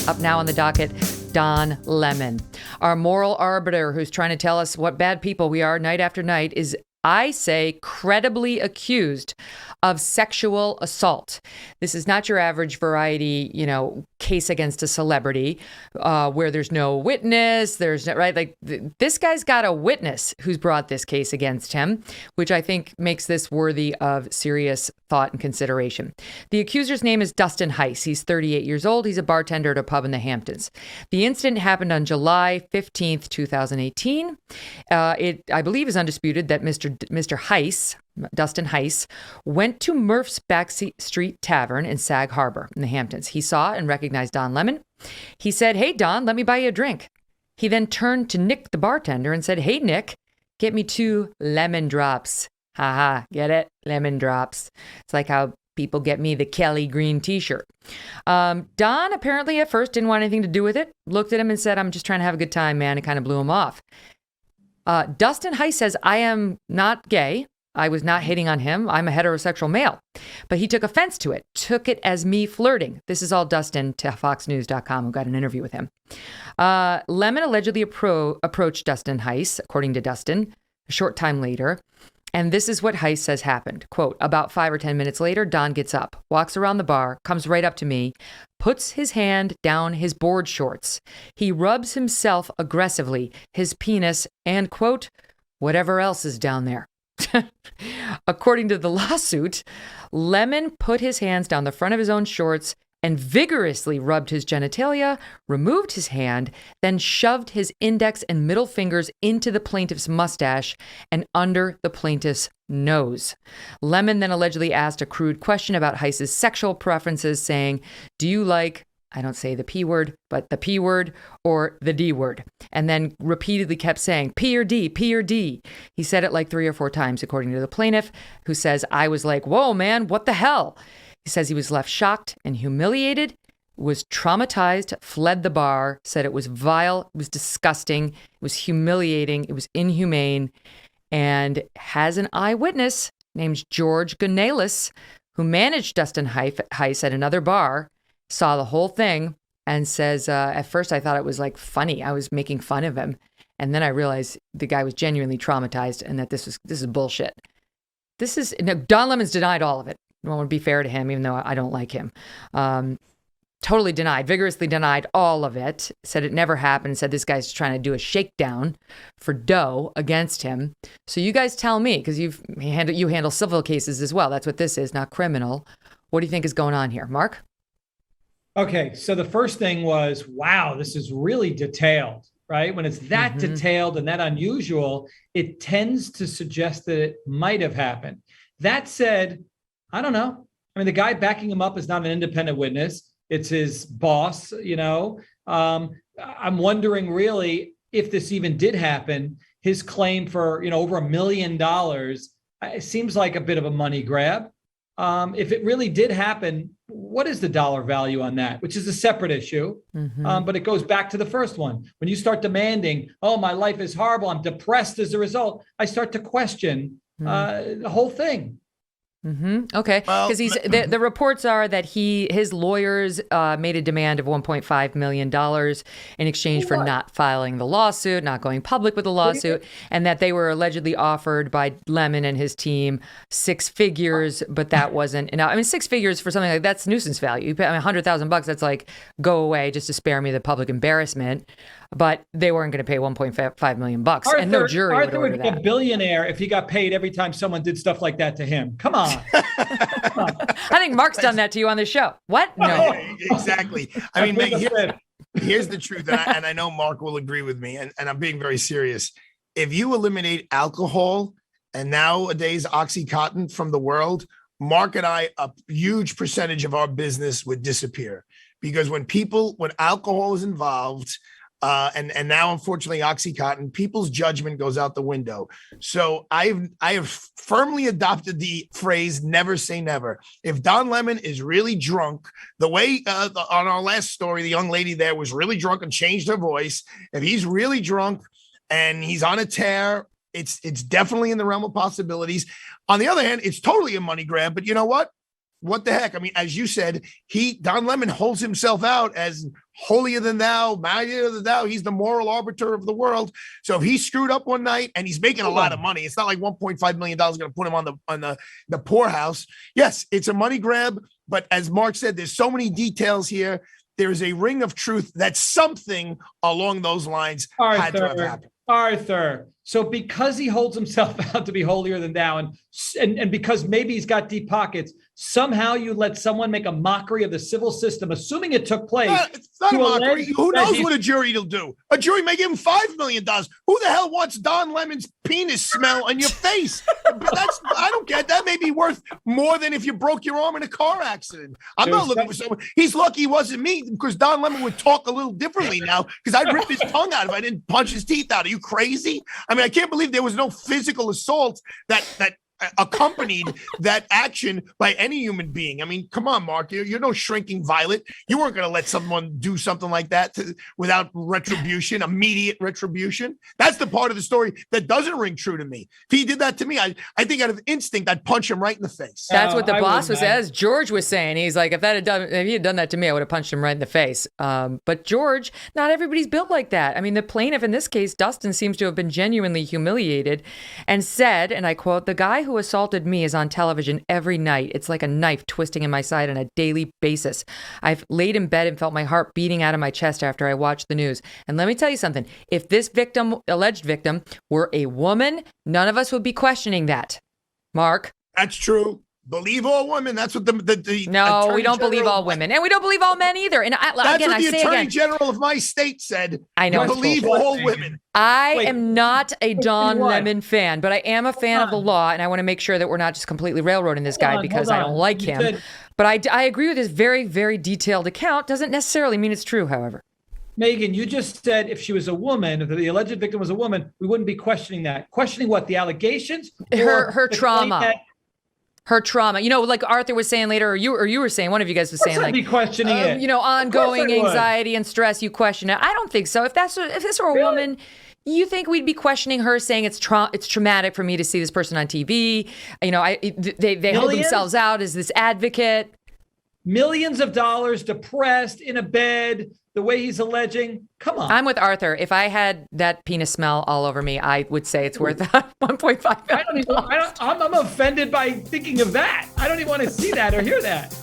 Up now on the docket, Don Lemon, our moral arbiter who's trying to tell us what bad people we are night after night, is, I say, credibly accused of sexual assault. This is not your average variety, case against a celebrity where there's no witness. There's no, right. Like this guy's got a witness who's brought this case against him, which I think makes this worthy of serious thought and consideration. The accuser's name is Dustin Heiss. He's 38 years old. He's a bartender at a pub in the Hamptons. The incident happened on July 15th, 2018. It, I believe, is undisputed that Mr. Heiss, Dustin Heiss, went to Murph's Backstreet Tavern in Sag Harbor in the Hamptons. He saw and recognized Don Lemon. He said, "Hey, Don, let me buy you a drink." He then turned to Nick, the bartender, and said, "Hey, Nick, get me 2 lemon drops." Haha, get it? Lemon drops. It's like how people get me the Kelly green t-shirt. Don apparently at first didn't want anything to do with it, looked at him and said, "I'm just trying to have a good time, man," and kind of blew him off. Dustin Heiss says, "I am not gay. I was not hitting on him. I'm a heterosexual male." But he took offense to it, took it as me flirting. This is all Dustin to FoxNews.com, who got an interview with him. Lemon allegedly approached Dustin Heiss, according to Dustin, a short time later. And this is what Heiss says happened. Quote, "About 5 or 10 minutes later, Don gets up, walks around the bar, comes right up to me, puts his hand down his board shorts. He rubs himself aggressively, his penis, and, quote, whatever else is down there." According to the lawsuit, Lemon put his hands down the front of his own shorts and vigorously rubbed his genitalia, removed his hand, then shoved his index and middle fingers into the plaintiff's mustache and under the plaintiff's nose. Lemon then allegedly asked a crude question about Heiss's sexual preferences, saying, "Do you like," I don't say the P word, but the P word or the D word, and then repeatedly kept saying, "P or D, P or D." He said it like 3 or 4 times, according to the plaintiff, who says, "I was like, whoa, man, what the hell?" He says he was left shocked and humiliated, was traumatized, fled the bar, said it was vile, it was disgusting, it was humiliating, it was inhumane, and has an eyewitness named George Gonales, who managed Dustin Heiss at another bar, saw the whole thing, and says, at first I thought it was like funny. I was making fun of him. And then I realized the guy was genuinely traumatized and that this is bullshit. Don Lemon's denied all of it. I want to be fair to him, even though I don't like him. Totally denied, vigorously denied all of it. Said it never happened. Said this guy's trying to do a shakedown for dough against him. So you guys tell me, because you handle civil cases as well. That's what this is, not criminal. What do you think is going on here, Mark? Okay, so the first thing was, wow, this is really detailed, right? When it's that detailed and that unusual, it tends to suggest that it might have happened. That said, I don't know. I mean, the guy backing him up is not an independent witness. It's his boss, I'm wondering really if this even did happen. His claim for, over $1 million, it seems like a bit of a money grab. If it really did happen, what is the dollar value on that? Which is a separate issue. But it goes back to the first one. When you start demanding, "Oh, my life is horrible, I'm depressed as a result," I start to question the whole thing. Okay, because the reports are that his lawyers made a demand of $1.5 million in exchange for not filing the lawsuit, not going public with the lawsuit, and that they were allegedly offered by Lemon and his team 6 figures, but that wasn't enough. I mean, 6 figures for something like that's nuisance value. You pay $100,000, that's like go away just to spare me the public embarrassment. But they weren't going to pay $1.5 million, and no jury would order that. Arthur would be a billionaire if he got paid every time someone did stuff like that to him. Come on. I think Mark's done that to you on the show. What? No. Exactly. I mean, Meg, here's the truth, and I know Mark will agree with me, and I'm being very serious. If you eliminate alcohol and nowadays OxyContin from the world, Mark and I, a huge percentage of our business would disappear. Because when alcohol is involved, and now, unfortunately, OxyContin, people's judgment goes out the window. So I have firmly adopted the phrase, never say never. If Don Lemon is really drunk, the way on our last story, the young lady there was really drunk and changed her voice. If he's really drunk and he's on a tear, it's definitely in the realm of possibilities. On the other hand, it's totally a money grab. But you know what? what the heck? I mean, as you said, Don Lemon holds himself out as holier than thou, mightier than thou. He's the moral arbiter of the world. So if he screwed up one night and he's making a lot of money, it's not like $1.5 million is going to put him on the poorhouse. Yes, it's a money grab. But as Mark said, there's so many details here. There is a ring of truth that something along those lines had to have happened. Arthur. So because he holds himself out to be holier than thou, and because maybe he's got deep pockets, somehow you let someone make a mockery of the civil system, assuming it took place. It's not a mockery. Who knows what a jury will do? A jury may give him $5 million. Who the hell wants Don Lemon's penis smell on your face? I don't get that. May be worth more than if you broke your arm in a car accident. I'm not looking for someone. He's lucky he wasn't me, because Don Lemon would talk a little differently now, because I'd rip his tongue out if I didn't punch his teeth out. Are you crazy? I mean, I can't believe there was no physical assault that accompanied that action by any human being. I mean, come on, Mark, you're no shrinking violet. You weren't going to let someone do something like that without retribution, immediate retribution. That's the part of the story that doesn't ring true to me. If he did that to me, I think out of instinct, I'd punch him right in the face. That's what the boss was, as George was saying. He's like, if he had done that to me, I would have punched him right in the face. But George, not everybody's built like that. I mean, the plaintiff in this case, Dustin, seems to have been genuinely humiliated and said, and I quote, "The guy who assaulted me is on television every night. It's like a knife twisting in my side on a daily basis. I've laid in bed and felt my heart beating out of my chest after I watched the news. And let me tell you something. If this alleged victim, were a woman, none of us would be questioning that." Mark? That's true. Believe all women. That's what the no, we don't believe all women, and we don't believe all men either. And that's what the Attorney General of my state said. I know. Believe all women. I am not a Don Lemon fan, but I am a fan of the law, and I want to make sure that we're not just completely railroading this guy because I don't like him. But I agree with his very, very detailed account. Doesn't necessarily mean it's true, however. Megyn, you just said if she was a woman, if the alleged victim was a woman, we wouldn't be questioning that. Questioning what? The allegations? Her trauma. Her trauma, like Arthur was saying later, or you were saying, one of you guys was saying, like, be questioning it. Ongoing anxiety and stress. You question it. I don't think so. If this were a woman, you think we'd be questioning her, saying it's traumatic for me to see this person on TV. They hold themselves out as this advocate. Millions of dollars, depressed, in a bed, the way he's alleging. Come on. I'm with Arthur. If I had that penis smell all over me, I would say it's worth $1.5 million. I'm offended by thinking of that. I don't even want to see that or hear that.